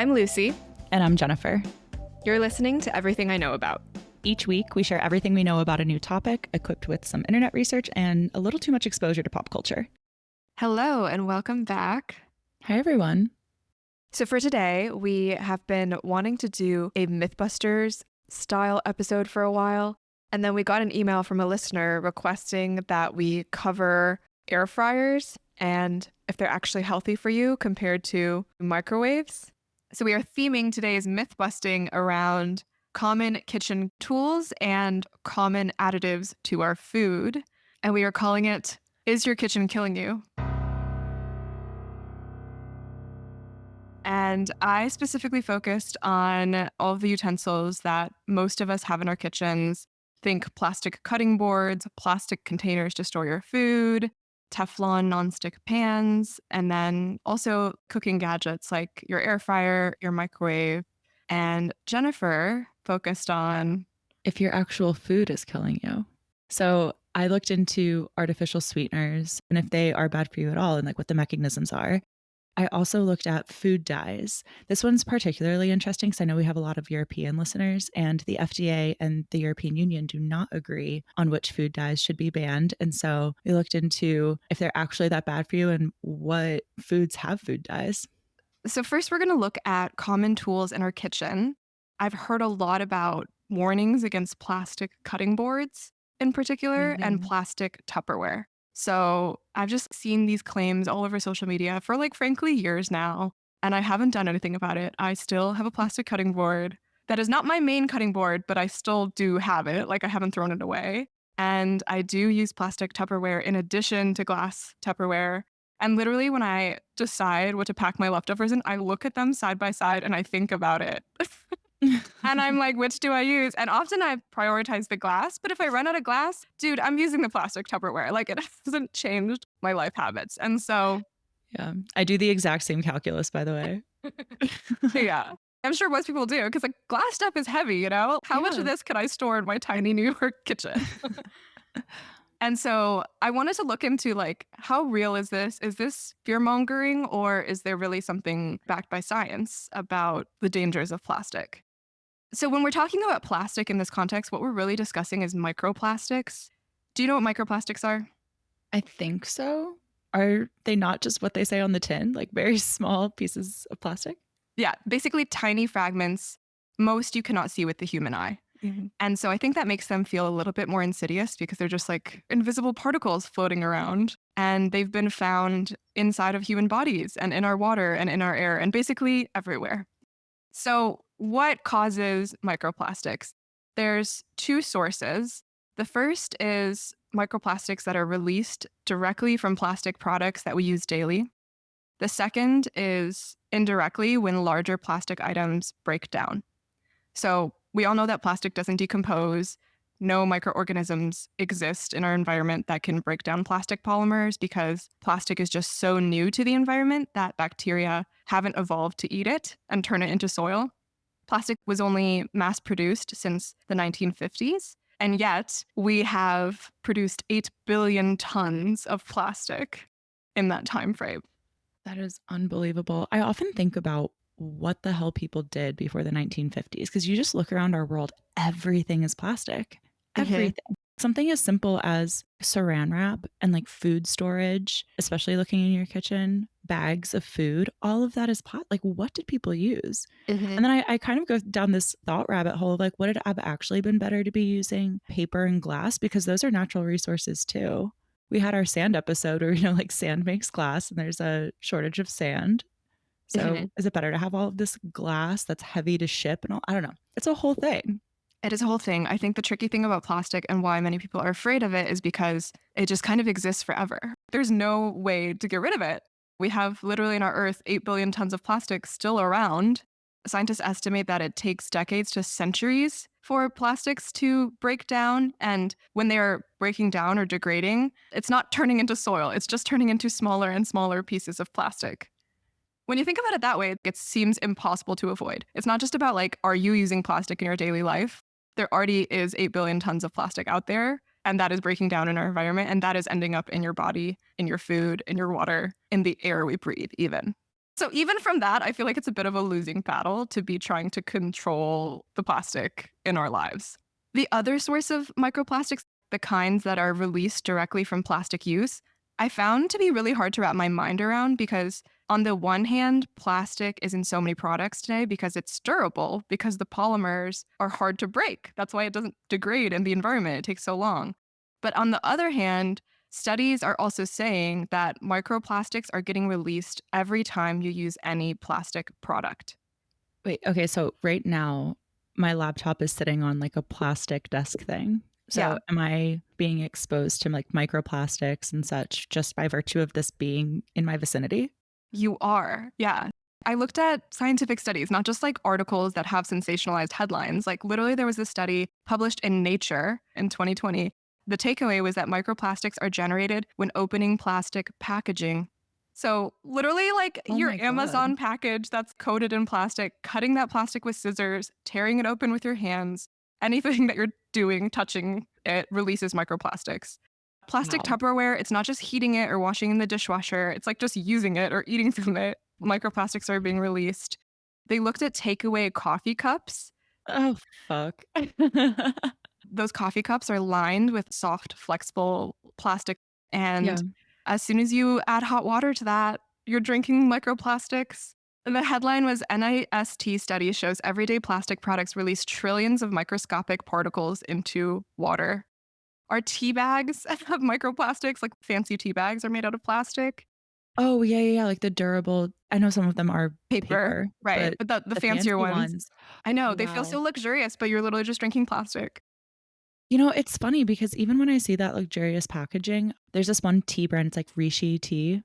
I'm Lucy. And I'm Jennifer. You're listening to Everything I Know About. Each week, we share everything we know about a new topic, equipped with some internet research and a little too much exposure to pop culture. Hello, and welcome back. Hi, everyone. So for today, we have been wanting to do a Mythbusters style episode for a while. And then we got an email from a listener requesting that we cover air fryers and if they're actually healthy for you compared to microwaves. So we are theming today's myth busting around common kitchen tools and common additives to our food. And we are calling it, Is Your Kitchen Killing You? And I specifically focused on all of the utensils that most of us have in our kitchens. Think plastic cutting boards, plastic containers to store your food, Teflon nonstick pans, and then also cooking gadgets like your air fryer, your microwave. And Jennifer focused on if your actual food is killing you. So I looked into artificial sweeteners and if they are bad for you at all and like what the mechanisms are. I also looked at food dyes. This one's particularly interesting because I know we have a lot of European listeners, and the FDA and the European Union do not agree on which food dyes should be banned. And so we looked into if they're actually that bad for you and what foods have food dyes. So first, we're going to look at common tools in our kitchen. I've heard a lot about warnings against plastic cutting boards in particular and plastic Tupperware. So I've just seen these claims all over social media for frankly, years now, and I haven't done anything about it. I still have a plastic cutting board that is not my main cutting board, but I still do have it. I haven't thrown it away. And I do use plastic Tupperware in addition to glass Tupperware. And literally when I decide what to pack my leftovers in, I look at them side by side and I think about it. And I'm like, which do I use? And often I prioritize the glass, but if I run out of glass, dude, I'm using the plastic Tupperware. It hasn't changed my life habits. And so. Yeah, I do the exact same calculus, by the way. Yeah, I'm sure most people do because glass stuff is heavy, How much of this can I store in my tiny New York kitchen? And so I wanted to look into how real is this? Is this fear mongering or is there really something backed by science about the dangers of plastic? So when we're talking about plastic in this context, what we're really discussing is microplastics. Do you know what microplastics are? I think so. Are they not just what they say on the tin, very small pieces of plastic? Yeah, basically tiny fragments. Most you cannot see with the human eye. Mm-hmm. And so I think that makes them feel a little bit more insidious because they're just invisible particles floating around. And they've been found inside of human bodies and in our water and in our air and basically everywhere. So what causes microplastics? There's two sources. The first is microplastics that are released directly from plastic products that we use daily. The second is indirectly when larger plastic items break down. So we all know that plastic doesn't decompose. No microorganisms exist in our environment that can break down plastic polymers because plastic is just so new to the environment that bacteria haven't evolved to eat it and turn it into soil. Plastic was only mass produced since the 1950s, and yet we have produced 8 billion tons of plastic in that time frame. That is unbelievable. I often think about what the hell people did before the 1950s because you just look around our world, everything is plastic. Everything. Mm-hmm. Something as simple as saran wrap and food storage, especially looking in your kitchen, bags of food, all of that is what did people use? Mm-hmm. And then I kind of go down this thought rabbit hole of would it have actually been better to be using paper and glass because those are natural resources too. We had our sand episode where, sand makes glass and there's a shortage of sand. So mm-hmm. Is it better to have all of this glass that's heavy to ship and all? I don't know. It's a whole thing. It is a whole thing. I think the tricky thing about plastic and why many people are afraid of it is because it just kind of exists forever. There's no way to get rid of it. We have literally in our Earth 8 billion tons of plastic still around. Scientists estimate that it takes decades to centuries for plastics to break down. And when they are breaking down or degrading, it's not turning into soil. It's just turning into smaller and smaller pieces of plastic. When you think about it that way, it seems impossible to avoid. It's not just about are you using plastic in your daily life? There already is 8 billion tons of plastic out there, and that is breaking down in our environment, and that is ending up in your body, in your food, in your water, in the air we breathe even. So even from that, I feel like it's a bit of a losing battle to be trying to control the plastic in our lives. The other source of microplastics, the kinds that are released directly from plastic use, I found to be really hard to wrap my mind around because, on the one hand, plastic is in so many products today because it's durable, because the polymers are hard to break. That's why it doesn't degrade in the environment. It takes so long. But on the other hand, studies are also saying that microplastics are getting released every time you use any plastic product. Wait, okay, so right now, my laptop is sitting on, like, a plastic desk thing. Yeah, So, am I being exposed to, like, microplastics and such just by virtue of this being in my vicinity? you are. Yeah. I looked at scientific studies, not just like articles that have sensationalized headlines. Like, literally, there was a study published in Nature in 2020. The takeaway was that microplastics are generated when opening plastic packaging. So, literally, like Oh your my god. Amazon package that's coated in plastic, cutting that plastic with scissors, tearing it open with your hands, anything that you're doing, touching it releases microplastics. Plastic Wow. Tupperware, it's not just heating it or washing in the dishwasher, it's like just using it or eating from it. Microplastics are being released. They looked at takeaway coffee cups. Oh, fuck. Those coffee cups are lined with soft, flexible plastic. Yeah. And as soon as you add hot water to that, you're drinking microplastics. And the headline was NIST study shows everyday plastic products release trillions of microscopic particles into water. Our tea bags have microplastics, like fancy tea bags are made out of plastic. Oh, yeah, yeah, yeah, like the durable I know some of them are Paper, paper, right, but but the the fancier fancy ones, ones I know, they feel wow. so luxurious, but you're literally just drinking plastic. You know, it's funny because even when I see that luxurious packaging, there's this one tea brand, it's like Rishi tea.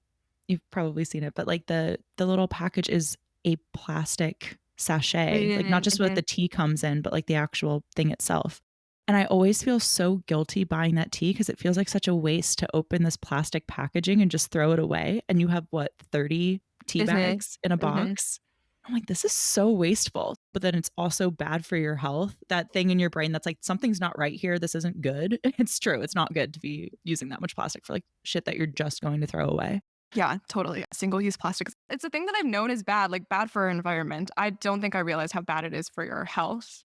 You've probably seen it, but like the little package is a plastic sachet, like not just what Mhm. the tea comes in, but like the actual thing itself. And I always feel so guilty buying that tea because it feels like such a waste to open this plastic packaging and just throw it away. And you have what, 30 tea Mhm. bags in a Mhm. box? I'm like, this is so wasteful. But then it's also bad for your health. That thing in your brain that's like, something's not right here. This isn't good. It's true. It's not good to be using that much plastic for like shit that you're just going to throw away. Yeah, totally. Single-use plastics. It's a thing that I've known is bad, like, bad for our environment. I don't think I realized how bad it is for your health.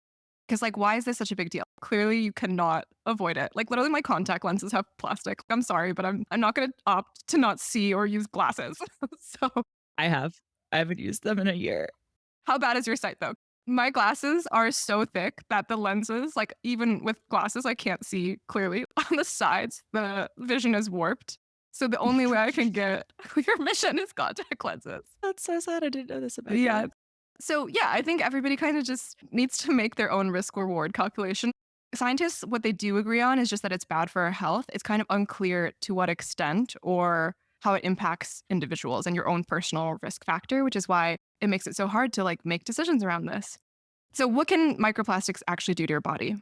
'Cause, like, why is this such a big deal? Clearly, you cannot avoid it. Like, literally, my contact lenses have plastic. I'm sorry, but I'm not gonna opt to not see or use glasses. So, I have. I haven't used them in a year. how bad is your sight, though? My glasses are so thick that the lenses, like, even with glasses, I can't see clearly. On the sides, the vision is warped. So the only way I can get clear vision is contact lenses. That's so sad. I didn't know this about Yeah. you. So, yeah, I think everybody kind of just needs to make their own risk reward calculation. Scientists, what they do agree on is just that it's bad for our health. It's kind of unclear to what extent or how it impacts individuals and your own personal risk factor, which is why it makes it so hard to like make decisions around this. So, what can microplastics actually do to your body?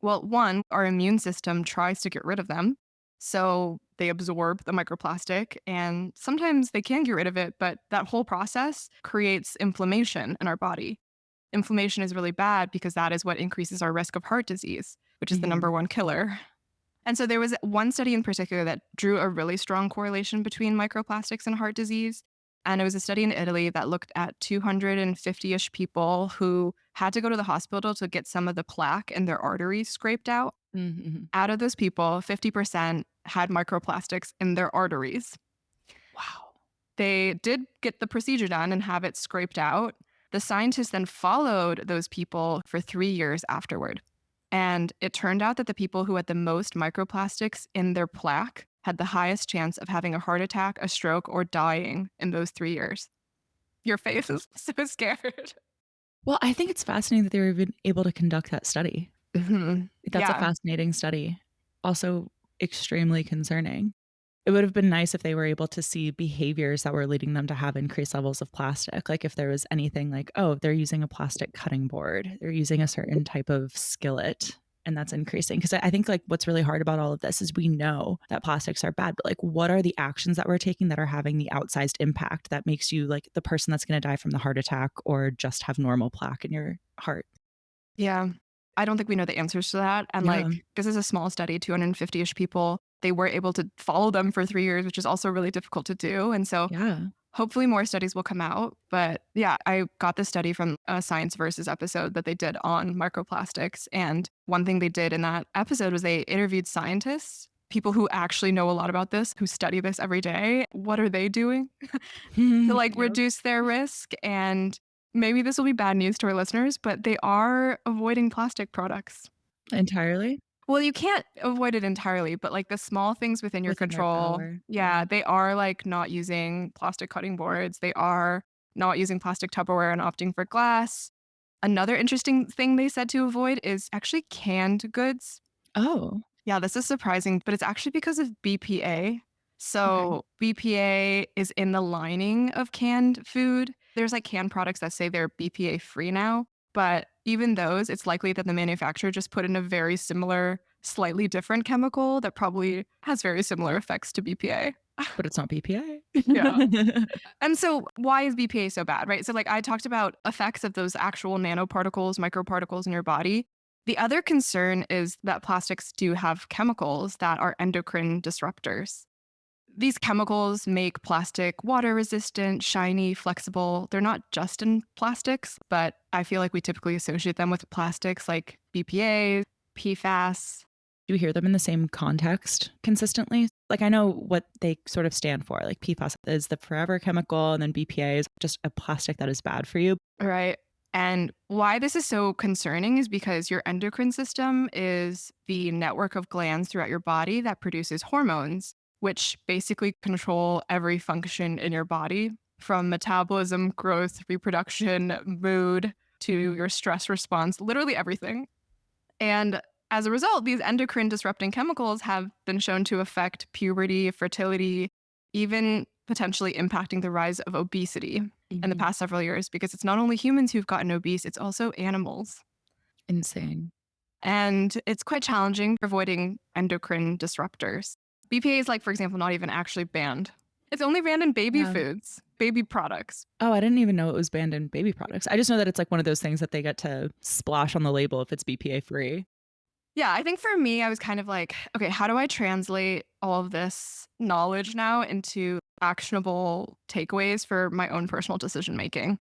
Well, one, our immune system tries to get rid of them. So they absorb the microplastic and sometimes they can get rid of it, but that whole process creates inflammation in our body. Inflammation is really bad because that is what increases our risk of heart disease, which is the number Mhm. one killer. And so there was one study in particular that drew a really strong correlation between microplastics and heart disease. And it was a study in Italy that looked at 250 ish people who had to go to the hospital to get some of the plaque in their arteries scraped out. Mhm. Out of those people, 50% had microplastics in their arteries. Wow. They did get the procedure done and have it scraped out. The scientists then followed those people for 3 years afterward. And it turned out that the people who had the most microplastics in their plaque had the highest chance of having a heart attack, a stroke, or dying in those 3 years. Your face is so scared. Well, I think it's fascinating that they were even able to conduct that study. Mhm. That's a Yeah. fascinating study. Also extremely concerning. It would have been nice if they were able to see behaviors that were leading them to have increased levels of plastic. Like if there was anything like, oh, they're using a plastic cutting board, they're using a certain type of skillet, and that's increasing. Because I think like what's really hard about all of this is we know that plastics are bad, but like what are the actions that we're taking that are having the outsized impact that makes you like the person that's going to die from the heart attack or just have normal plaque in your heart? Yeah. I don't think we know the answers to that. And Yeah. like, this is a small study, 250 ish people. They were able to follow them for 3 years, which is also really difficult to do. And so Yeah. Hopefully more studies will come out. But yeah, I got this study from a Science Versus episode that they did on microplastics. And one thing they did in that episode was they interviewed scientists, people who actually know a lot about this, who study this every day. What are they doing to like Yep. reduce their risk? And maybe this will be bad news to our listeners, but they are avoiding plastic products. Entirely Well, you can't avoid it entirely, but like the small things within your within their control, power. yeah, Yeah. they are like not using plastic cutting boards. They are not using plastic Tupperware and opting for glass. Another interesting thing they said to avoid is actually canned goods. Oh, Yeah, this is surprising, but it's actually because of BPA. okay. So, BPA is in the lining of canned food. There's like canned products that say they're BPA free now, but even those, it's likely that the manufacturer just put in a very similar, slightly different chemical that probably has very similar effects to BPA. But it's not BPA. Yeah. And so, why is BPA so bad, right? So, like I talked about effects of those actual nanoparticles, microparticles in your body. The other concern is that plastics do have chemicals that are endocrine disruptors. These chemicals make plastic water resistant, shiny, flexible. They're not just in plastics, but I feel like we typically associate them with plastics like BPA, PFAS. Do you hear them in the same context consistently? Like I know what they sort of stand for. Like PFAS is the forever chemical, and then BPA is just a plastic that is bad for you. Right. And why this is so concerning is because your endocrine system is the network of glands throughout your body that produces hormones, which basically control every function in your body from metabolism, growth, reproduction, mood to your stress response, literally everything. And as a result, these endocrine disrupting chemicals have been shown to affect puberty, fertility, even potentially impacting the rise of obesity in the Mhm. past several years because it's not only humans who've gotten obese, it's also animals. Insane. And it's quite challenging avoiding endocrine disruptors. BPA is like, for example, not even actually banned. It's only banned in baby Yeah. foods, baby products. Oh, I didn't even know it was banned in baby products. I just know that it's like one of those things that they get to splash on the label if it's BPA free. Yeah, I think for me, I was kind of like, okay, how do I translate all of this knowledge now into actionable takeaways for my own personal decision making?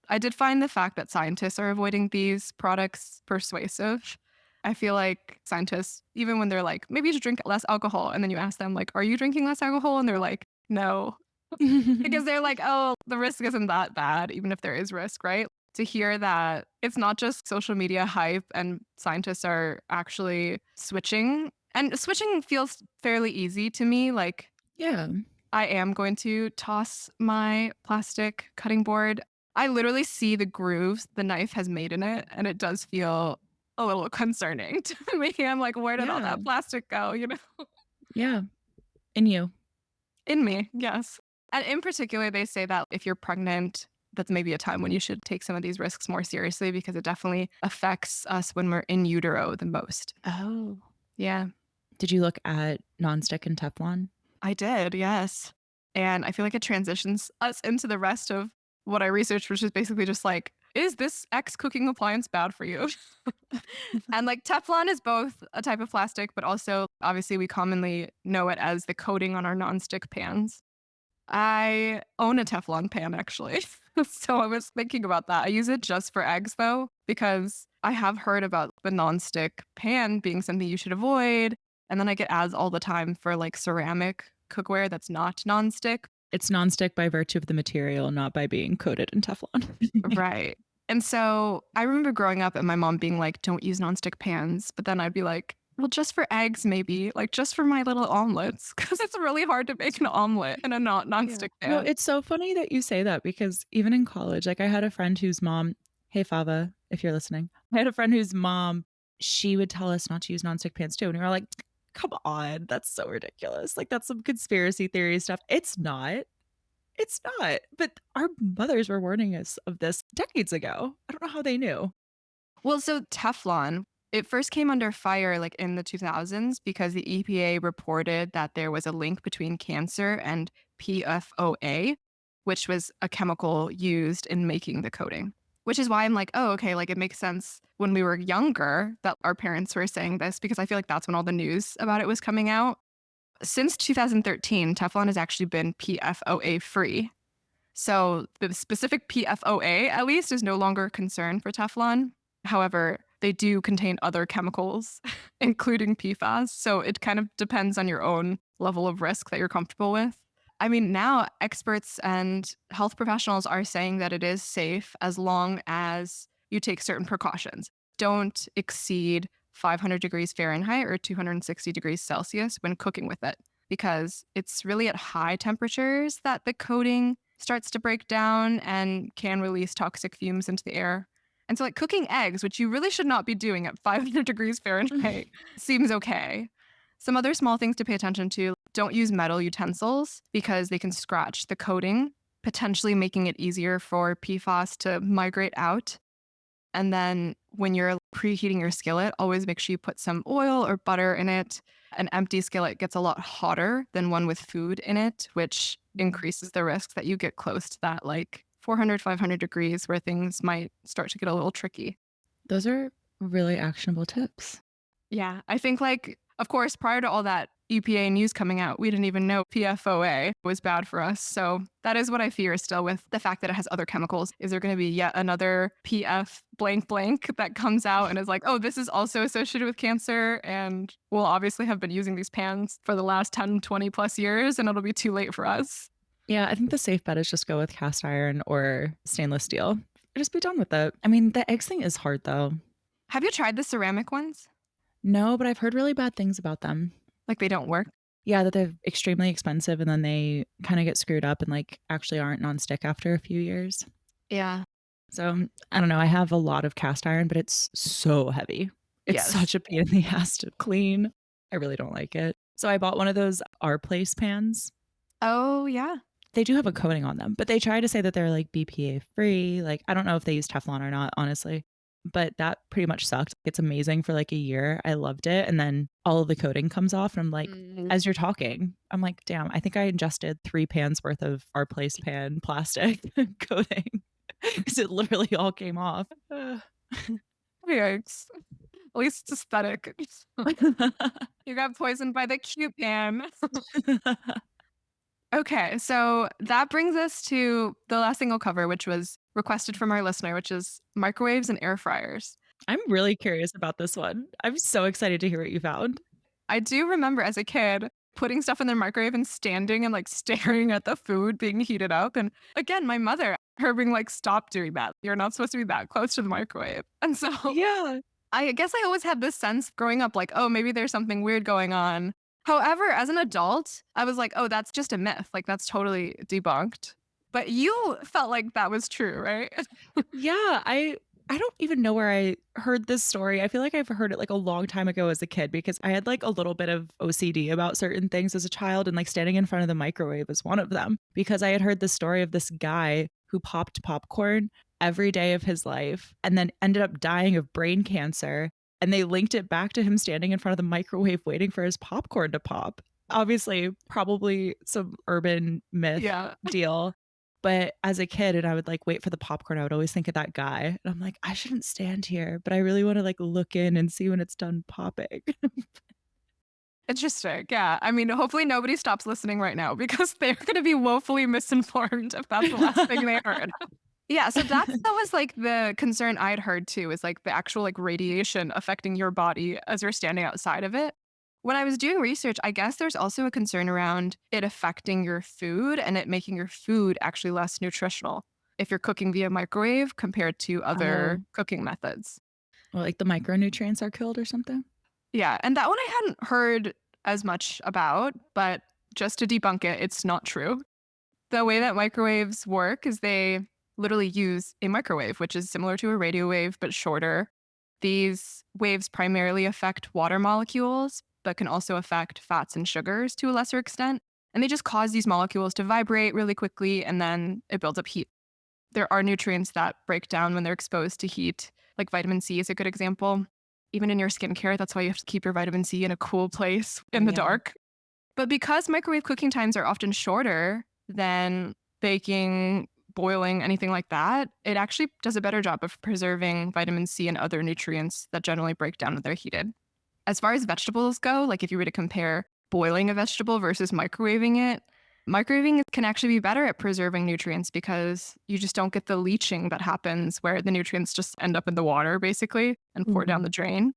I did find the fact that scientists are avoiding these products persuasive. I feel like scientists, even when they're like, maybe you should drink less alcohol, and then you ask them, like, are you drinking less alcohol? And they're like, no, because they're like, oh, the risk isn't that bad, even if there is risk, right? To hear that it's not just social media hype and scientists are actually switching, and switching feels fairly easy to me. Like, Yeah. I am going to toss my plastic cutting board. I literally see the grooves the knife has made in it, and it does feel a little concerning to me. I'm like, where did all Yeah. that plastic go? Yeah. In you. In me, yes. And in particular, they say that if you're pregnant, that's maybe a time when you should take some of these risks more seriously because it definitely affects us when we're in utero the most. Oh. Yeah, Did you look at nonstick and Teflon? I did, yes. And I feel like it transitions us into the rest of what I researched, which is basically just like, is this X cooking appliance bad for you? And like Teflon is both a type of plastic, but also obviously we commonly know it as the coating on our nonstick pans. I own a Teflon pan actually. So I was thinking about that. I use it just for eggs though, because I have heard about the nonstick pan being something you should avoid. And then I get ads all the time for like ceramic cookware that's not nonstick. It's nonstick by virtue of the material, not by being coated in Teflon. Right. And so I remember growing up and my mom being like, don't use nonstick pans. But then I'd be like, well, just for eggs, maybe, like just for my little omelets, because it's really hard to make an omelet in a not Yeah. nonstick No, pan. it's so funny that you say that because even in college, like I had a friend whose mom, hey Fava, if you're listening, I had a friend whose mom, she would tell us not to use nonstick pans too. And we were like, come on, that's so ridiculous. Like that's some conspiracy theory stuff. It's not. It's not. But our mothers were warning us of this decades ago. I don't know how they knew. Well, so Teflon, it first came under fire like in the 2000s because the EPA reported that there was a link between cancer and PFOA, which was a chemical used in making the coating. Which is why I'm like, oh, okay, like it makes sense when we were younger that our parents were saying this because I feel like that's when all the news about it was coming out. Since 2013, Teflon has actually been PFOA free. So the specific PFOA, at least, is no longer a concern for Teflon. However, they do contain other chemicals, including PFAS. So it kind of depends on your own level of risk that you're comfortable with. I mean, now experts and health professionals are saying that it is safe as long as you take certain precautions. Don't exceed 500 degrees Fahrenheit or 260 degrees Celsius when cooking with it, because it's really at high temperatures that the coating starts to break down and can release toxic fumes into the air. And so, like cooking eggs, which you really should not be doing at 500 degrees Fahrenheit, seems okay. Some other small things to pay attention to: don't use metal utensils because they can scratch the coating, potentially making it easier for PFAS to migrate out. And then when you're preheating your skillet, always make sure you put some oil or butter in it. An empty skillet gets a lot hotter than one with food in it, which increases the risk that you get close to that like 400, 500 degrees where things might start to get a little tricky. Those are really actionable tips. Yeah, I think like, of course, prior to all that EPA news coming out, we didn't even know PFOA was bad for us. So that is what I fear still with the fact that it has other chemicals. Is there going to be yet another PF blank blank that comes out and is like, oh, this is also associated with cancer? And we'll obviously have been using these pans for the last 10, 20 plus years, and it'll be too late for us. Yeah, I think the safe bet is just go with cast iron or stainless steel. Just be done with it. I mean, the eggs thing is hard though. Have you tried the ceramic ones? No, but I've heard really bad things about them. Like they don't work? Yeah, that they're extremely expensive and then they kind of get screwed up and like actually aren't nonstick after a few years. Yeah. So I don't know. I have a lot of cast iron, but it's so heavy. It's Yes. such a pain in the ass to clean. I really don't like it. So I bought one of those Our Place pans. Oh, yeah. They do have a coating on them, but they try to say that they're like BPA free. Like, I don't know if they use Teflon or not, honestly, but that pretty much sucked. It's amazing for like a year. I loved it. And then all of the coating comes off. And I'm like, Mm. as you're talking, I'm like, damn, I think I ingested 3 pans worth of Our Place pan plastic coating because it literally all came off. Yikes. At least it's aesthetic. You got poisoned by the cute pan. Okay, so that brings us to the last thing I'll cover, which was requested from our listener, which is microwaves and air fryers. I'm really curious about this one. I'm so excited to hear what you found. I do remember as a kid putting stuff in the microwave and standing and like staring at the food being heated up. And again, my mother, her being like, stop doing that. You're not supposed to be that close to the microwave. And so Yeah. I guess I always had this sense growing up, like, oh, maybe there's something weird going on. However, as an adult, I was like, oh, that's just a myth. Like, that's totally debunked. But you felt like that was true, right? Yeah, I don't even know where I heard this story. I feel like I've heard it like a long time ago as a kid because I had like a little bit of OCD about certain things as a child and like standing in front of the microwave was one of them because I had heard the story of this guy who popped popcorn every day of his life and then ended up dying of brain cancer and they linked it back to him standing in front of the microwave waiting for his popcorn to pop. Obviously, probably some urban myth Yeah. deal. But as a kid, and I would like wait for the popcorn, I would always think of that guy. And I'm like, I shouldn't stand here, but I really want to like look in and see when it's done popping. Interesting. Yeah. I mean, hopefully nobody stops listening right now because they're going to be woefully misinformed if that's the last thing they heard. Yeah, so that was like the concern I'd heard too, is like the actual like radiation affecting your body as you're standing outside of it. When I was doing research, I guess there's also a concern around it affecting your food and it making your food actually less nutritional if you're cooking via microwave compared to Oh, other cooking methods. well, like the micronutrients are killed or something? Yeah, and that one I hadn't heard as much about, but just to debunk it, it's not true. The way that microwaves work is they literally use a microwave, which is similar to a radio wave but shorter. These waves primarily affect water molecules, but can also affect fats and sugars to a lesser extent. And they just cause these molecules to vibrate really quickly and then it builds up heat. There are nutrients that break down when they're exposed to heat, like vitamin C is a good example. Even in your skincare, that's why you have to keep your vitamin C in a cool place Oh, in the yeah. dark. But because microwave cooking times are often shorter than baking, boiling, anything like that, it actually does a better job of preserving vitamin C and other nutrients that generally break down when they're heated. As far as vegetables go, like if you were to compare boiling a vegetable versus microwaving it, Microwaving can actually be better at preserving nutrients because you just don't get the leaching that happens where the nutrients just end up in the water basically and pour down Mhm. the drain.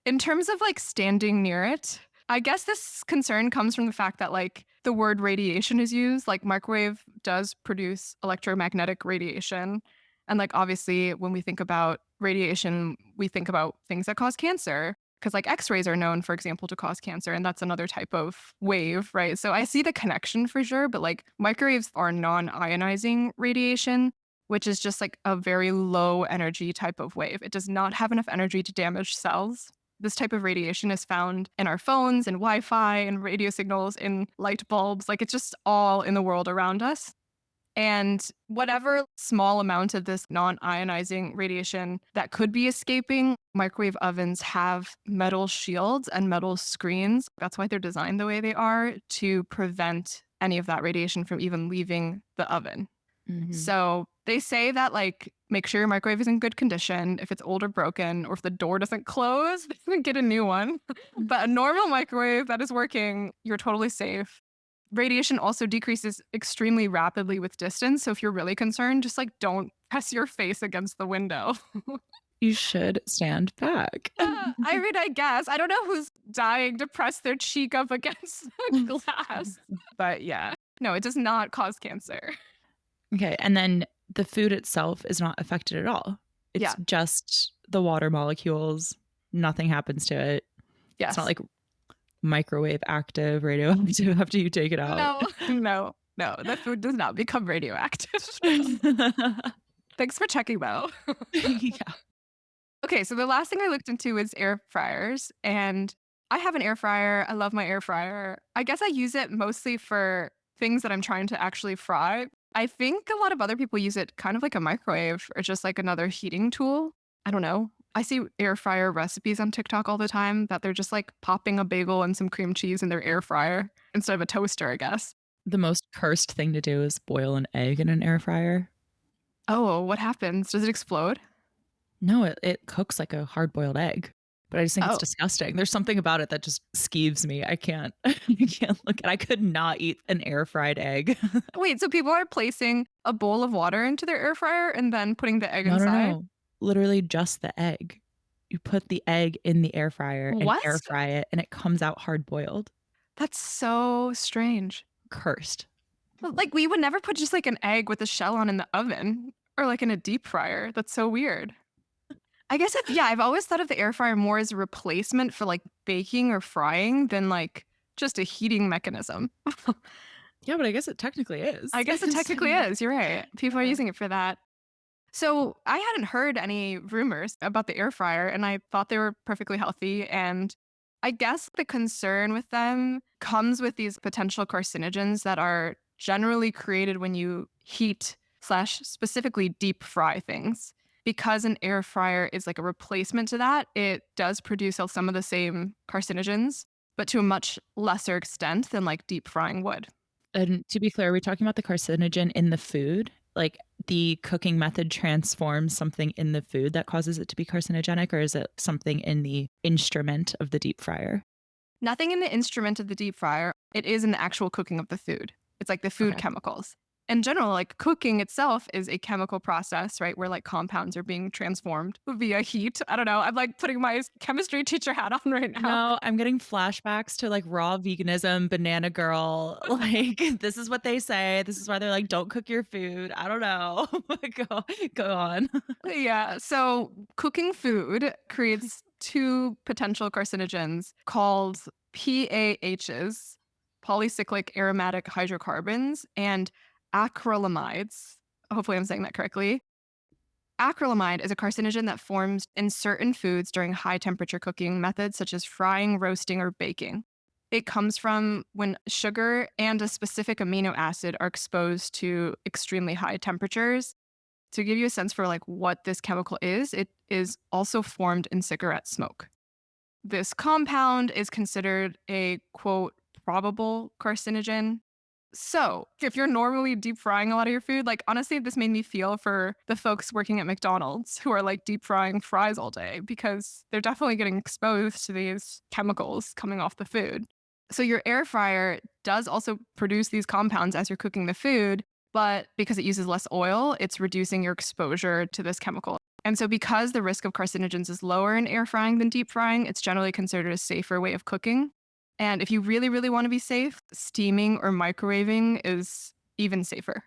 In terms of like standing near it, I guess this concern comes from the fact that like the word radiation is used. Like microwave does produce electromagnetic radiation. And like obviously when we think about radiation, we think about things that cause cancer. Because like X-rays are known, for example, to cause cancer, and that's another type of wave, right? So I see the connection for sure, but like microwaves are non-ionizing radiation, which is just like a very low energy type of wave. It does not have enough energy to damage cells. This type of radiation is found in our phones and Wi-Fi and radio signals in light bulbs. Like it's just all in the world around us. And whatever small amount of this non ionizing radiation that could be escaping, microwave ovens have metal shields and metal screens. That's why they're designed the way they are to prevent any of that radiation from even leaving the oven. Mhm. So they say that like make sure your microwave is in good condition. If it's old or broken, or if the door doesn't close, then get a new one. But a normal microwave that is working, you're totally safe. Radiation also decreases extremely rapidly with distance. So if you're really concerned, just like don't press your face against the window. You should stand back. Yeah, I mean, I guess. I don't know who's dying to press their cheek up against the glass. But yeah, no, it does not cause cancer. Okay, and then the food itself is not affected at all. It's Yeah, just the water molecules. Nothing happens to it. It's not yes. like microwave active, radioactive after you take it out. No, no, no. The food does not become radioactive. Thanks for checking though. Yeah. Okay, so the last thing I looked into is air fryers. And I have an air fryer. I love my air fryer. I guess I use it mostly for things that I'm trying to actually fry. I think a lot of other people use it kind of like a microwave or just like another heating tool. I don't know. I see air fryer recipes on TikTok all the time that they're just like popping a bagel and some cream cheese in their air fryer instead of a toaster, I guess. The most cursed thing to do is boil an egg in an air fryer. Oh, what happens? Does it explode? No, it cooks like a hard boiled egg. But I just think it's Oh, disgusting. There's something about it that just skeeves me. I can't I can't look at I could not eat an air fried egg. wait, so people are placing a bowl of water into their air fryer and then putting the egg No, no, inside? no. Literally just the egg. You put the egg in the air fryer and air What? fry it, and it comes out hard boiled. That's so strange. Cursed. But, like, we would never put just, like, an egg with a shell on in the oven or, like, in a deep fryer. That's so weird. I guess if yeah, I've always thought of the air fryer more as a replacement for, like, baking or frying than, like, just a heating mechanism. Yeah, but I guess it technically is. I guess it So technically is, you're right. People are yeah. using it for that. So I hadn't heard any rumors about the air fryer, and I thought they were perfectly healthy. And I guess the concern with them comes with these potential carcinogens that are generally created when you heat slash specifically deep fry things. Because an air fryer is like a replacement to that, it does produce some of the same carcinogens, but to a much lesser extent than like deep frying would. And to be clear, are we talking about the carcinogen in the food? Like the cooking method transforms something in the food that causes it to be carcinogenic, or is it something in the instrument of the deep fryer? Nothing in the instrument of the deep fryer. It is in the actual cooking of the food. It's like the food Okay. chemicals. In general, like cooking itself is a chemical process, right? Where like compounds are being transformed via heat. I don't know. I'm like putting my chemistry teacher hat on right now. No, I'm getting flashbacks to like raw veganism, banana girl. Like, this is what they say. This is why they're like, don't cook your food. I don't know. Go on. Yeah. So cooking food creates two potential carcinogens called PAHs, polycyclic aromatic hydrocarbons, and acrylamides. Hopefully, I'm saying that correctly. Acrylamide is a carcinogen that forms in certain foods during high temperature cooking methods such as frying, roasting, or baking. It comes from when sugar and a specific amino acid are exposed to extremely high temperatures. To give you a sense for like what this chemical is, it is also formed in cigarette smoke. This compound is considered a quote probable carcinogen. So, if you're normally deep frying a lot of your food, like honestly, this made me feel for the folks working at McDonald's who are like deep frying fries all day because they're definitely getting exposed to these chemicals coming off the food. So your air fryer does also produce these compounds as you're cooking the food, but because it uses less oil, it's reducing your exposure to this chemical. And so because the risk of carcinogens is lower in air frying than deep frying, it's generally considered a safer way of cooking. And if you really, really want to be safe, steaming or microwaving is even safer.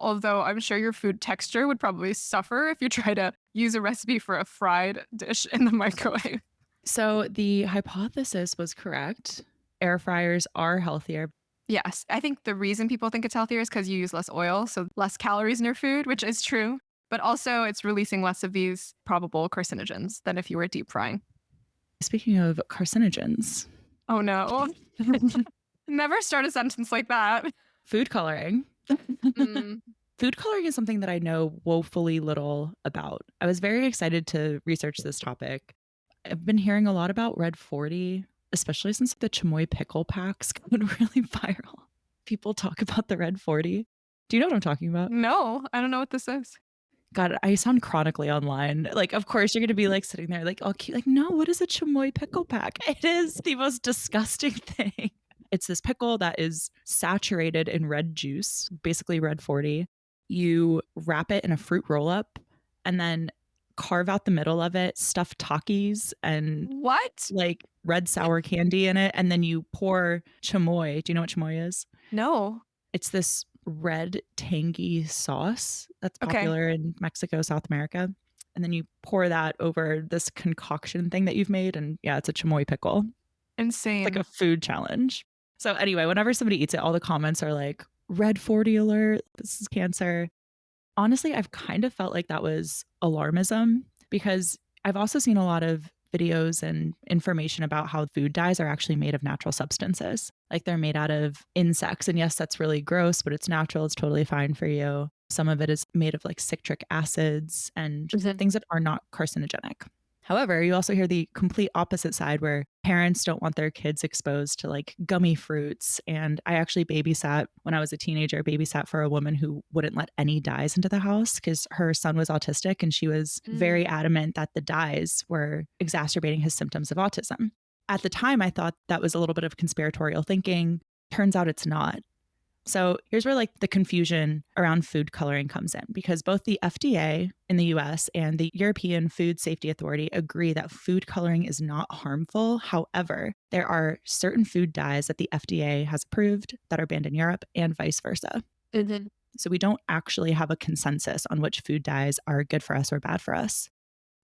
Although I'm sure your food texture would probably suffer if you try to use a recipe for a fried dish in the microwave. So the hypothesis was correct. Air fryers are healthier. Yes, I think the reason people think it's healthier is because you use less oil, so less calories in your food, which is true. But also, it's releasing less of these probable carcinogens than if you were deep frying. Speaking of carcinogens, Oh no. Never start a sentence like that. food coloring. Mm. Food coloring is something that I know woefully little about. I was very excited to research this topic. I've been hearing a lot about Red 40, especially since the chamoy pickle packs got really viral. People talk about the Red 40. Do you know what I'm talking about? No, I don't know what this is. God, I sound chronically online. Like, of course, you're going to be like sitting there, like, all cute. Like, no, what is a chamoy pickle pack? It is the most disgusting thing. It's this pickle that is saturated in red juice, basically Red 40. You wrap it in a fruit roll up and then carve out the middle of it, stuff Takis and What? like red sour candy in it. And then you pour chamoy. Do you know what chamoy is? No. It's this red, tangy sauce that's Okay. popular in Mexico, South America. And then you pour that over this concoction thing that you've made. And yeah, it's a chamoy pickle. It's like Insane. a food challenge. So anyway, whenever somebody eats it, all the comments are like, Red 40 alert, this is cancer. Honestly, I've kind of felt like that was alarmism because I've also seen a lot of videos and information about how food dyes are actually made of natural substances. Like they're made out of insects. And yes, that's really gross, but it's natural. It's totally fine for you. Some of it is made of like citric acids and Mhm. things that are not carcinogenic. However, you also hear the complete opposite side where parents don't want their kids exposed to like gummy fruits. And I actually babysat when I was a teenager, babysat for a woman who wouldn't let any dyes into the house because her son was autistic and she was very Mm. adamant that the dyes were exacerbating his symptoms of autism. At the time, I thought that was a little bit of conspiratorial thinking. Turns out it's not. So here's where like the confusion around food coloring comes in because both the FDA in the US and the European Food Safety Authority agree that food coloring is not harmful. However, there are certain food dyes that the FDA has approved that are banned in Europe and vice versa. Mhm. So we don't actually have a consensus on which food dyes are good for us or bad for us.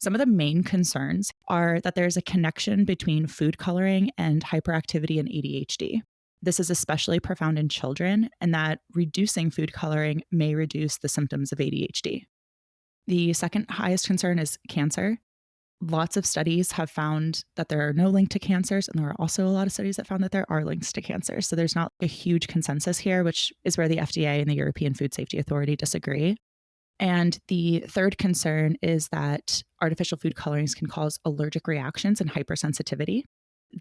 Some of the main concerns are that there's a connection between food coloring and hyperactivity and ADHD. This is especially profound in children, and that reducing food coloring may reduce the symptoms of ADHD. The second highest concern is cancer. Lots of studies have found that there are no link to cancers, and there are also a lot of studies that found that there are links to cancer. So there's not a huge consensus here, which is where the FDA and the European Food Safety Authority disagree. And the third concern is that artificial food colorings can cause allergic reactions and hypersensitivity.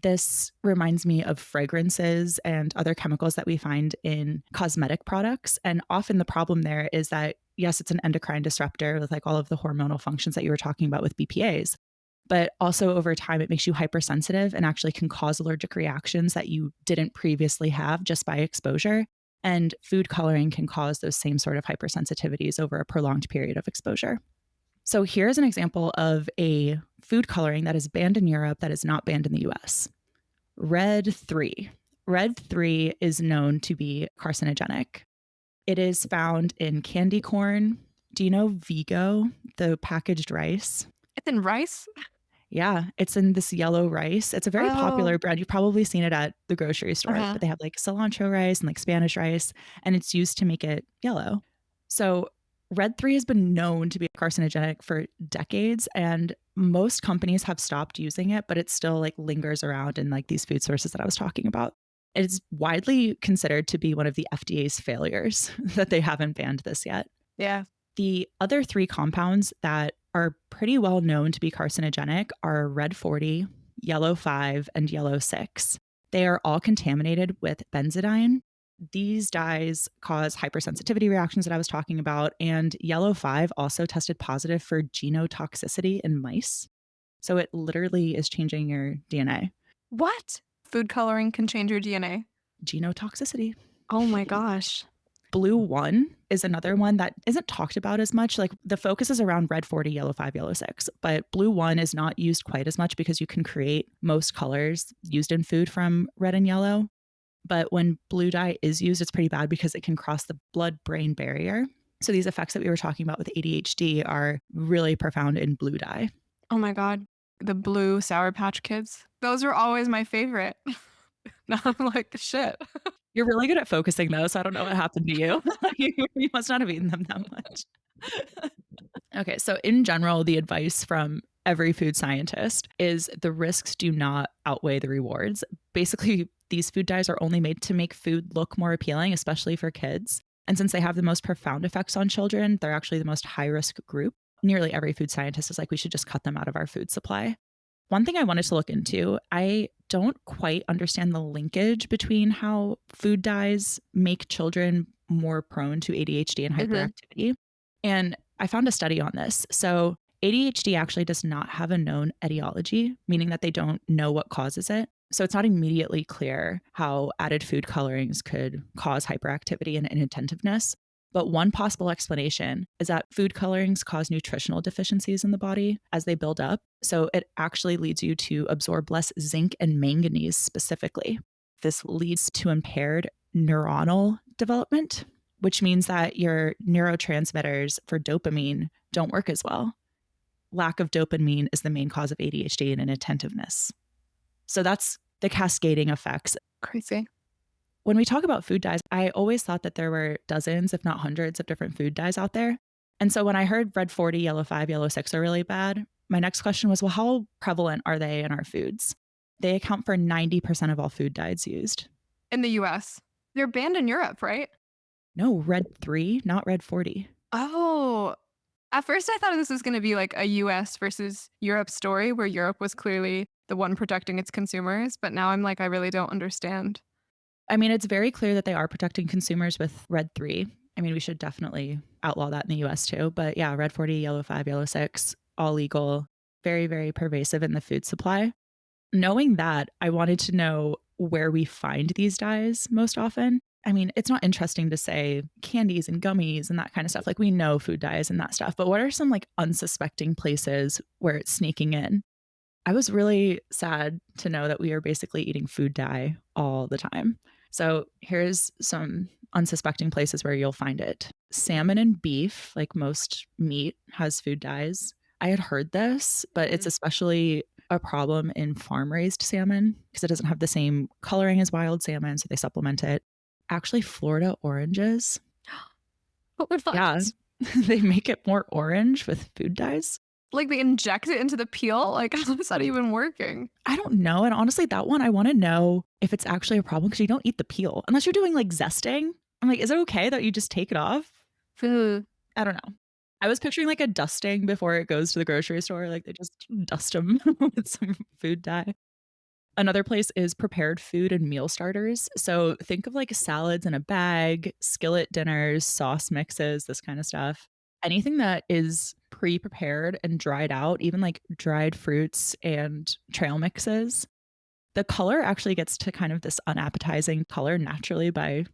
This reminds me of fragrances and other chemicals that we find in cosmetic products. And often the problem there is that, yes, it's an endocrine disruptor with like all of the hormonal functions that you were talking about with BPAs. But also over time, it makes you hypersensitive and actually can cause allergic reactions that you didn't previously have just by exposure. And food coloring can cause those same sort of hypersensitivities over a prolonged period of exposure. So here's an example of a food coloring that is banned in Europe that is not banned in the US. Red 3. Red 3 is known to be carcinogenic. It is found in candy corn. Do you know Vigo, the packaged rice? It's in rice? Yeah, it's in this yellow rice. It's a very Oh. popular brand. You've probably seen it at the grocery store, Uh-huh. but they have like cilantro rice and like Spanish rice, and it's used to make it yellow. So, Red 3 has been known to be carcinogenic for decades, and most companies have stopped using it, but it still like lingers around in like these food sources that I was talking about. It's widely considered to be one of the FDA's failures that they haven't banned this yet. Yeah. The other three compounds that are pretty well known to be carcinogenic are red 40, yellow 5, and yellow 6. They are all contaminated with benzidine. These dyes cause hypersensitivity reactions that I was talking about, and yellow 5 also tested positive for genotoxicity in mice. So it literally is changing your DNA. What? food coloring can change your DNA? Genotoxicity. Oh my gosh. Blue 1 is another one that isn't talked about as much. Like the focus is around red 40, yellow 5, yellow 6, but blue 1 is not used quite as much because you can create most colors used in food from red and yellow. But when blue dye is used, it's pretty bad because it can cross the blood brain barrier. So these effects that we were talking about with ADHD are really profound in blue dye. Oh my God. The blue Sour Patch Kids. Those were always my favorite. Now I'm like, shit. You're really good at focusing though, so I don't know what happened to you. You must not have eaten them that much. Okay, so in general, the advice from every food scientist is the risks do not outweigh the rewards. Basically, these food dyes are only made to make food look more appealing, especially for kids. And since they have the most profound effects on children, they're actually the most high risk group. Nearly every food scientist is like, we should just cut them out of our food supply. One thing I wanted to look into, I don't quite understand the linkage between how food dyes make children more prone to ADHD and hyperactivity. And I found a study on this. So ADHD actually does not have a known etiology, meaning that they don't know what causes it. So it's not immediately clear how added food colorings could cause hyperactivity and inattentiveness. But one possible explanation is that food colorings cause nutritional deficiencies in the body as they build up. So it actually leads you to absorb less zinc and manganese specifically. This leads to impaired neuronal development, which means that your neurotransmitters for dopamine don't work as well. Lack of dopamine is the main cause of ADHD and inattentiveness. So that's the cascading effects. Crazy. When we talk about food dyes, I always thought that there were dozens, if not hundreds, of different food dyes out there. And so when I heard red 40, yellow 5, yellow 6 are really bad, my next question was, well, how prevalent are they in our foods? They account for 90% of all food dyes used. In the US. They're banned in Europe, right? No, red 3, not red 40. Oh, at first I thought this was going to be like a US versus Europe story where Europe was clearly the one protecting its consumers. But now I'm like, I really don't understand. I mean, it's very clear that they are protecting consumers with red 3. I mean, we should definitely outlaw that in the US too. But yeah, red 40, yellow 5, yellow 6, all legal, very, very pervasive in the food supply. Knowing that, I wanted to know where we find these dyes most often. I mean, it's not interesting to say candies and gummies and that kind of stuff. Like we know food dyes and that stuff, but what are some like unsuspecting places where it's sneaking in? I was really sad to know that we are basically eating food dye all the time. So here's some unsuspecting places where you'll find it. Salmon and beef, like most meat, has food dyes. I had heard this, but it's especially a problem in farm raised salmon because it doesn't have the same coloring as wild salmon. So they supplement it. Actually, Florida oranges. What would Yeah, they make it more orange with food dyes. Like they inject it into the peel? Like, how is that even working? I don't know. And honestly, that one, I want to know if it's actually a problem because you don't eat the peel unless you're doing like zesting. I'm like, is it okay that you just take it off? Food. I don't know. I was picturing like a dusting before it goes to the grocery store. Like they just dust them with some food dye. Another place is prepared food and meal starters. So think of like salads in a bag, skillet dinners, sauce mixes, this kind of stuff. Anything that is pre prepared and dried out, even like dried fruits and trail mixes. The color actually gets to kind of this unappetizing color naturally by,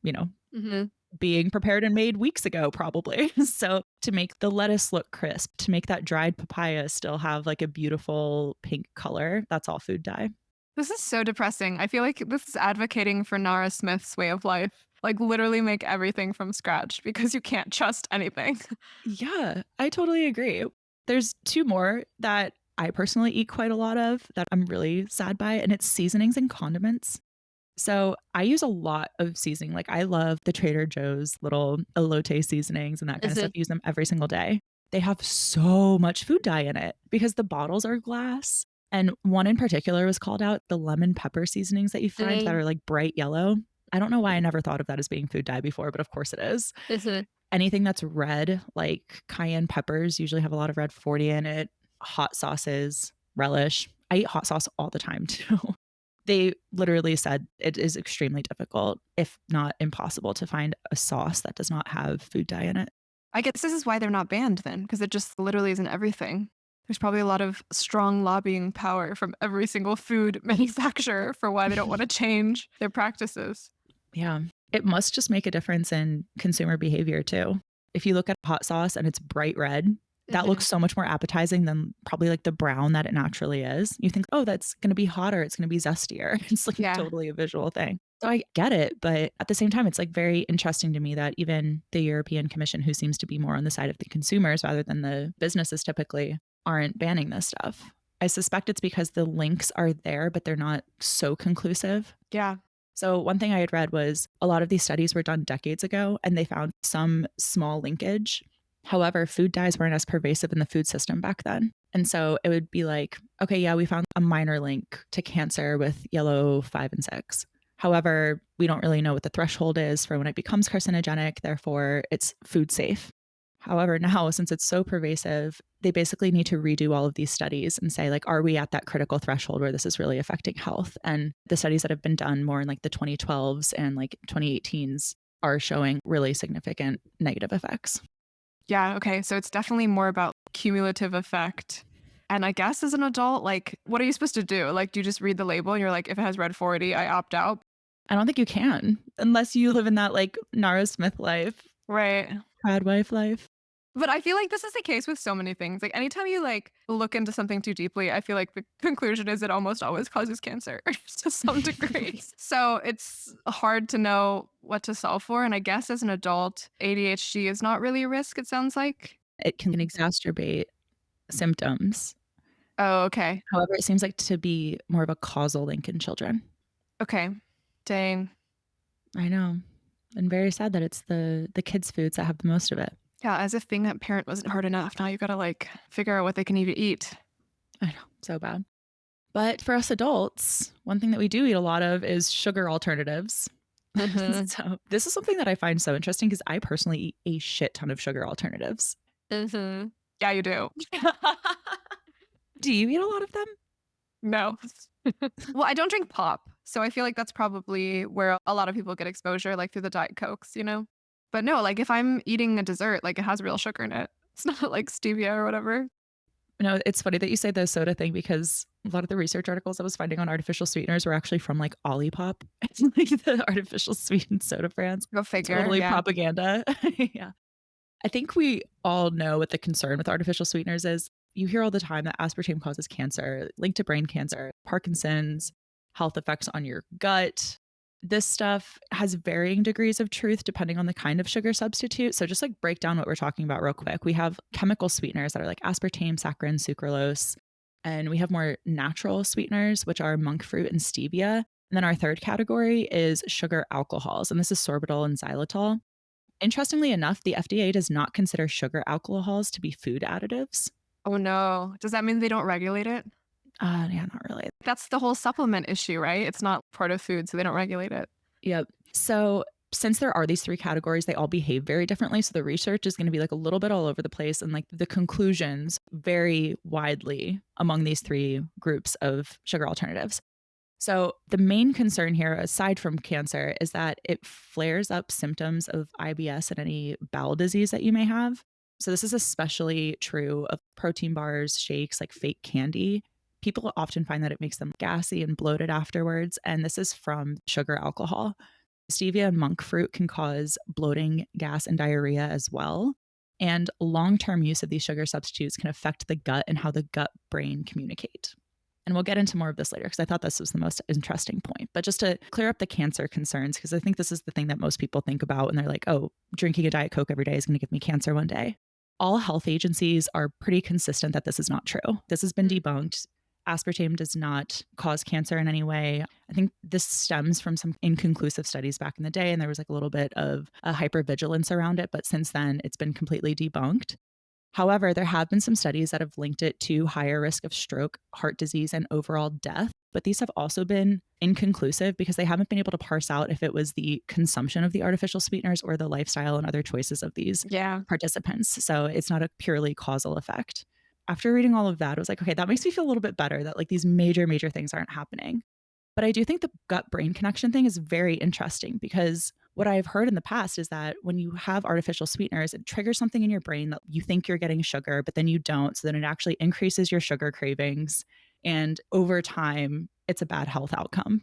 being prepared and made weeks ago, probably. So to make the lettuce look crisp, to make that dried papaya still have like a beautiful pink color, that's all food dye. This is so depressing. I feel like this is advocating for Nara Smith's way of life. Like literally make everything from scratch because you can't trust anything. Yeah, I totally agree. There's two more that I personally eat quite a lot of that I'm really sad by, and it's seasonings and condiments. So I use a lot of seasoning. Like I love the Trader Joe's little elote seasonings and that kind of stuff. Use them every single day. They have so much food dye in it because the bottles are glass. And one in particular was called out, the lemon pepper seasonings that you find that are like bright yellow. I don't know why I never thought of that as being food dye before, but of course it is. Anything that's red, like cayenne peppers, usually have a lot of red 40 in it. Hot sauces, relish. I eat hot sauce all the time too. They literally said it is extremely difficult, if not impossible, to find a sauce that does not have food dye in it. I guess this is why they're not banned then, because it just literally isn't everything. There's probably a lot of strong lobbying power from every single food manufacturer for why they don't want to change their practices. Yeah. It must just make a difference in consumer behavior too. If you look at hot sauce and it's bright red, that Hmm. looks so much more appetizing than probably like the brown that it naturally is. You think, oh, that's going to be hotter. It's going to be zestier. It's like Yeah. totally a visual thing. So I get it. But at the same time, it's like very interesting to me that even the European Commission, who seems to be more on the side of the consumers rather than the businesses typically, aren't banning this stuff. I suspect it's because the links are there, but they're not so conclusive. Yeah. So, one thing I had read was a lot of these studies were done decades ago and they found some small linkage. However, food dyes weren't as pervasive in the food system back then. And so it would be like, okay, yeah, we found a minor link to cancer with yellow 5 and 6. However, we don't really know what the threshold is for when it becomes carcinogenic. Therefore, it's food safe. However, now since it's so pervasive, they basically need to redo all of these studies and say, like, are we at that critical threshold where this is really affecting health? And the studies that have been done more in like the 2012s and like 2018s are showing really significant negative effects. Yeah. Okay. So it's definitely more about cumulative effect. And I guess as an adult, like, what are you supposed to do? Like, do you just read the label and you're like, if it has red 40, I opt out? I don't think you can unless you live in that like Nara Smith life, Right. proud wife life. But I feel like this is the case with so many things. Like anytime you like look into something too deeply, I feel like the conclusion is it almost always causes cancer to some degree. So it's hard to know what to solve for. And I guess as an adult, ADHD is not really a risk, it sounds like. It can exacerbate symptoms. Oh, okay. However, it seems like to be more of a causal link in children. Okay. Dang. I know. And very sad that it's the kids' foods that have the most of it. Yeah, as if being that parent wasn't hard enough. Now you gotta like figure out what they can even eat. I know, so bad. But for us adults, one thing that we do eat a lot of is sugar alternatives. Hmm. So this is something that I find so interesting because I personally eat a shit ton of sugar alternatives. Hmm. Yeah, you do. Do you eat a lot of them? No. Well, I don't drink pop, so I feel like that's probably where a lot of people get exposure, like through the Diet Cokes, you know? But no, like if I'm eating a dessert, like it has real sugar in it. It's not like stevia or whatever. No, it's funny that you say the soda thing because a lot of the research articles I was finding on artificial sweeteners were actually from like Olipop, like the artificial sweetened soda brands. Go figure. Totally Yeah. propaganda. Yeah. I think we all know what the concern with artificial sweeteners is. You hear all the time that aspartame causes cancer, linked to brain cancer, Parkinson's, health effects on your gut. This stuff has varying degrees of truth depending on the kind of sugar substitute. So just like break down what we're talking about real quick. We have chemical sweeteners that are like aspartame, saccharin, sucralose, and we have more natural sweeteners, which are monk fruit and stevia. And then our third category is sugar alcohols, and this is sorbitol and xylitol. Interestingly enough, the FDA does not consider sugar alcohols to be food additives. Oh no. Does that mean they don't regulate it? Yeah, not really. That's the whole supplement issue, right? It's not part of food, so they don't regulate it. Yep. So, since there are these three categories, they all behave very differently. So, the research is going to be like a little bit all over the place, and like the conclusions vary widely among these three groups of sugar alternatives. So, the main concern here, aside from cancer, is that it flares up symptoms of IBS and any bowel disease that you may have. So, this is especially true of protein bars, shakes, like fake candy. People often find that it makes them gassy and bloated afterwards. And this is from sugar alcohol. Stevia and monk fruit can cause bloating, gas, and diarrhea as well. And long term use of these sugar substitutes can affect the gut and how the gut brain communicate. And we'll get into more of this later because I thought this was the most interesting point. But just to clear up the cancer concerns, because I think this is the thing that most people think about when they're like, oh, drinking a Diet Coke every day is going to give me cancer one day. All health agencies are pretty consistent that this is not true. This has been debunked. Aspartame does not cause cancer in any way. I think this stems from some inconclusive studies back in the day, and there was like a little bit of a hypervigilance around it. But since then, it's been completely debunked. However, there have been some studies that have linked it to higher risk of stroke, heart disease, and overall death. But these have also been inconclusive because they haven't been able to parse out if it was the consumption of the artificial sweeteners or the lifestyle and other choices of these Yeah. participants. So it's not a purely causal effect. After reading all of that, I was like, okay, that makes me feel a little bit better that like these major things aren't happening. But I do think the gut brain connection thing is very interesting because What I've heard in the past is that when you have artificial sweeteners, it triggers something in your brain that you think you're getting sugar, but then you don't. So then it actually increases your sugar cravings. And over time, it's a bad health outcome.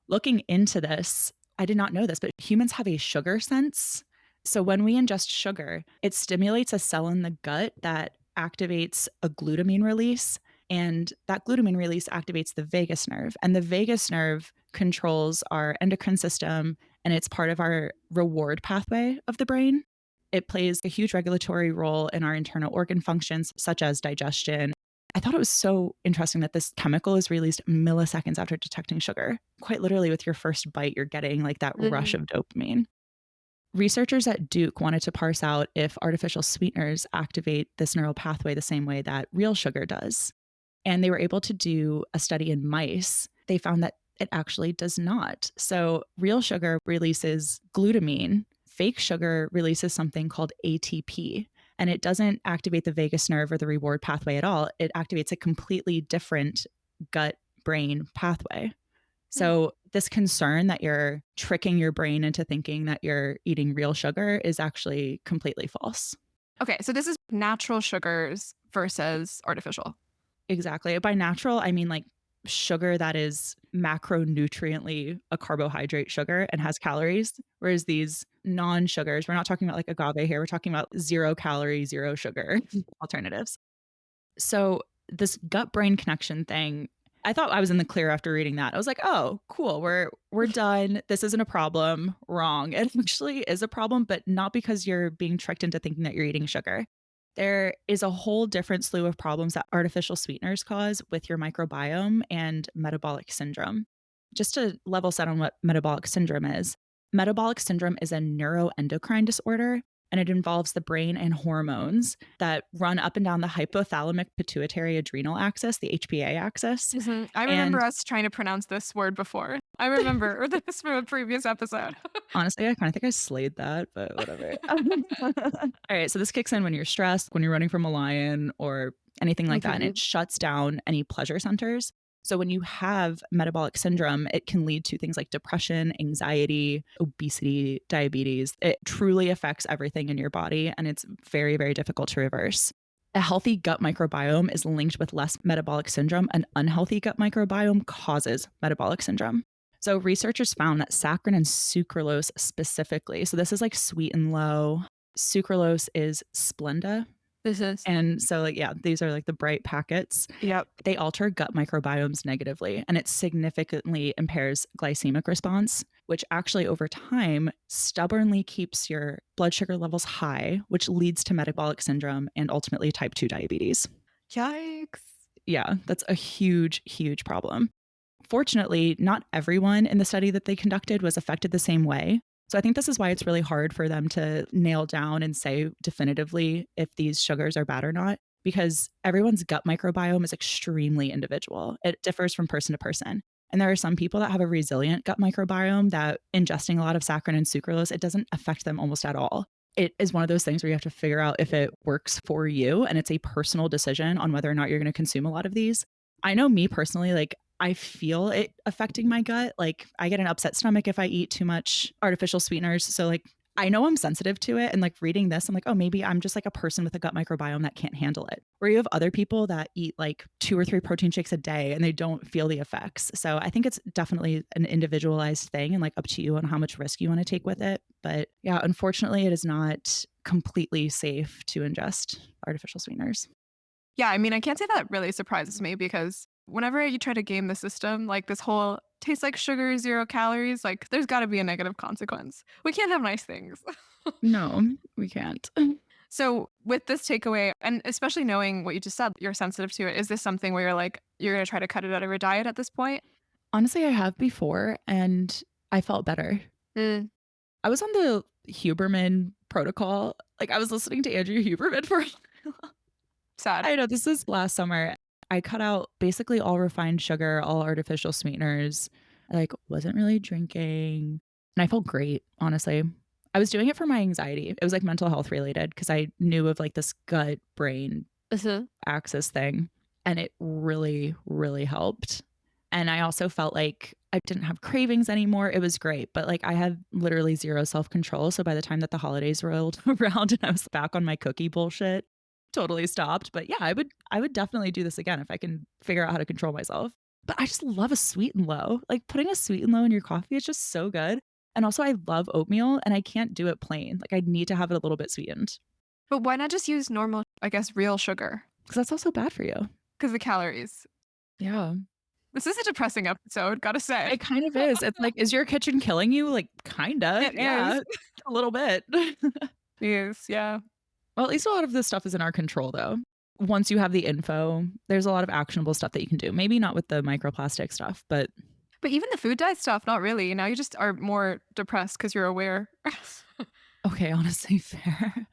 Looking into this, I did not know this, but humans have a sugar sense. So when we ingest sugar, it stimulates a cell in the gut that activates a glutamine release. And that glutamine release activates the vagus nerve. And the vagus nerve controls our endocrine system, and it's part of our reward pathway of the brain. It plays a huge regulatory role in our internal organ functions, such as digestion. I thought it was so interesting that this chemical is released milliseconds after detecting sugar. Quite literally, with your first bite, you're getting like that rush Mm. of dopamine. Researchers at Duke wanted to parse out if artificial sweeteners activate this neural pathway the same way that real sugar does. And they were able to do a study in mice. They found that it actually does not. So, real sugar releases glutamine, fake sugar releases something called ATP, and it doesn't activate the vagus nerve or the reward pathway at all. It activates a completely different gut brain pathway. Mm. So, this concern that you're tricking your brain into thinking that you're eating real sugar is actually completely false. Okay, so this is natural sugars versus artificial. Exactly. By natural, I mean like sugar that is macronutriently a carbohydrate sugar and has calories, whereas these non-sugars, we're not talking about like agave here, we're talking about 0 calorie, 0 sugar alternatives. So this gut brain connection thing, I thought I was in the clear after reading that. I was like, "Oh, cool. We're done. This isn't a problem." Wrong. It actually is a problem, but not because you're being tricked into thinking that you're eating sugar. There is a whole different slew of problems that artificial sweeteners cause with your microbiome and metabolic syndrome. Just to level set on what metabolic syndrome is a neuroendocrine disorder, and it involves the brain and hormones that run up and down the hypothalamic pituitary adrenal axis, the HPA axis. I remember And us trying to pronounce this word before. I remember this from a previous episode. honestly, I kind of think I slayed that, but whatever. All right, so this kicks in when you're stressed, when you're running from a lion or anything like that, and it Mhm. shuts down any pleasure centers. So when you have metabolic syndrome, it can lead to things like depression, anxiety, obesity, diabetes. It truly affects everything in your body, and it's very, very difficult to reverse. A healthy gut microbiome is linked with less metabolic syndrome. An unhealthy gut microbiome causes metabolic syndrome. So researchers found that saccharin and sucralose specifically, so this is like sweet and low. Sucralose is Splenda. This is. And so like, yeah, these are like the bright packets. Yep. They alter gut microbiomes negatively, and it significantly impairs glycemic response, which actually over time stubbornly keeps your blood sugar levels high, which leads to metabolic syndrome and ultimately type 2 diabetes. Yikes. Yeah, that's a huge, huge problem. Fortunately, not everyone in the study that they conducted was affected the same way. So I think this is why it's really hard for them to nail down and say definitively if these sugars are bad or not, because everyone's gut microbiome is extremely individual. It differs from person to person. And there are some people that have a resilient gut microbiome that ingesting a lot of saccharin and sucralose, it doesn't affect them almost at all. It is one of those things where you have to figure out if it works for you, and it's a personal decision on whether or not you're going to consume a lot of these. I know me personally, like I feel it affecting my gut. Like I get an upset stomach if I eat too much artificial sweeteners. So like I know I'm sensitive to it. And like reading this, I'm like, oh, maybe I'm just like a person with a gut microbiome that can't handle it. Where you have other people that eat like 2 or 3 protein shakes a day and they don't feel the effects. So I think it's definitely an individualized thing and like up to you on how much risk you want to take with it. But yeah, unfortunately, it is not completely safe to ingest artificial sweeteners. Yeah, I mean, I can't say that really surprises me because whenever you try to game the system, like this whole tastes like sugar, 0 calories, like there's got to be a negative consequence. We can't have nice things. No, we can't. So, with this takeaway, and especially knowing what you just said, you're sensitive to it, is this something where you're like, you're going to try to cut it out of your diet at this point? Honestly, I have before and I felt better. Mm, I was on the Huberman protocol. Like I was listening to Andrew Huberman for sad. I know this is last summer. I cut out basically all refined sugar, all artificial sweeteners. I like wasn't really drinking and I felt great, honestly. I was doing it for my anxiety. It was like mental health related because I knew of like this gut brain Mhm. axis thing and it really, really helped. And I also felt like I didn't have cravings anymore. It was great. But like I had literally zero self-control. So by the time that the holidays rolled around and I was back on my cookie bullshit, totally stopped. But yeah, I would definitely do this again if I can figure out how to control myself. But I just love a sweet and low. Like putting a sweet and low in your coffee is just so good. And also I love oatmeal and I can't do it plain. Like I need to have it a little bit sweetened. But why not just use normal, I guess, real sugar? Because that's also bad for you. Because the calories. Yeah. This is a depressing episode, gotta say. It kind of is. It's like, is your kitchen killing you? Like, kinda. It Yeah. is. A little bit. Yes, yeah. Well, at least a lot of this stuff is in our control, though. Once you have the info, there's a lot of actionable stuff that you can do. Maybe not with the microplastic stuff, but even the food dye stuff, not really. Now you just are more depressed because you're aware. okay, honestly, fair.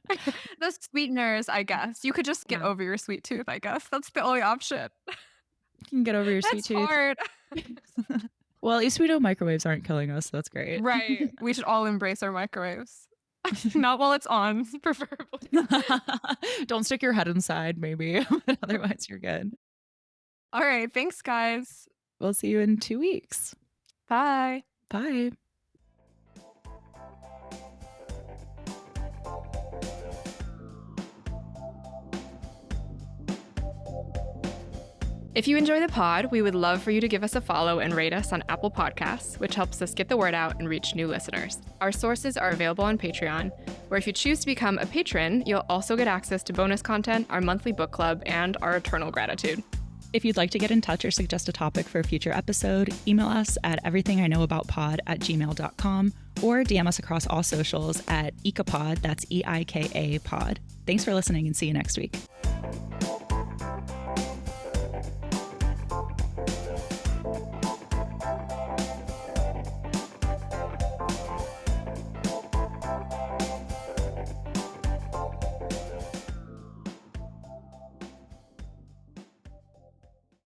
The sweeteners, I guess. You could just get over your sweet tooth, I guess. That's the only option. You can get over your sweet That's tooth. hard. Well, at least we know microwaves aren't killing us. So that's great. Right. We should all embrace our microwaves. Not while it's on, preferably. Don't stick your head inside, maybe. But otherwise, you're good. All right. Thanks, guys. We'll see you in 2 weeks. Bye. Bye. If you enjoy the pod, we would love for you to give us a follow and rate us on Apple Podcasts, which helps us get the word out and reach new listeners. Our sources are available on Patreon, where if you choose to become a patron, you'll also get access to bonus content, our monthly book club, and our eternal gratitude. If you'd like to get in touch or suggest a topic for a future episode, email us at everythingiknowabouttpod@gmail.com or DM us across all socials at EikaPod, that's EIKA pod. Thanks for listening and see you next week.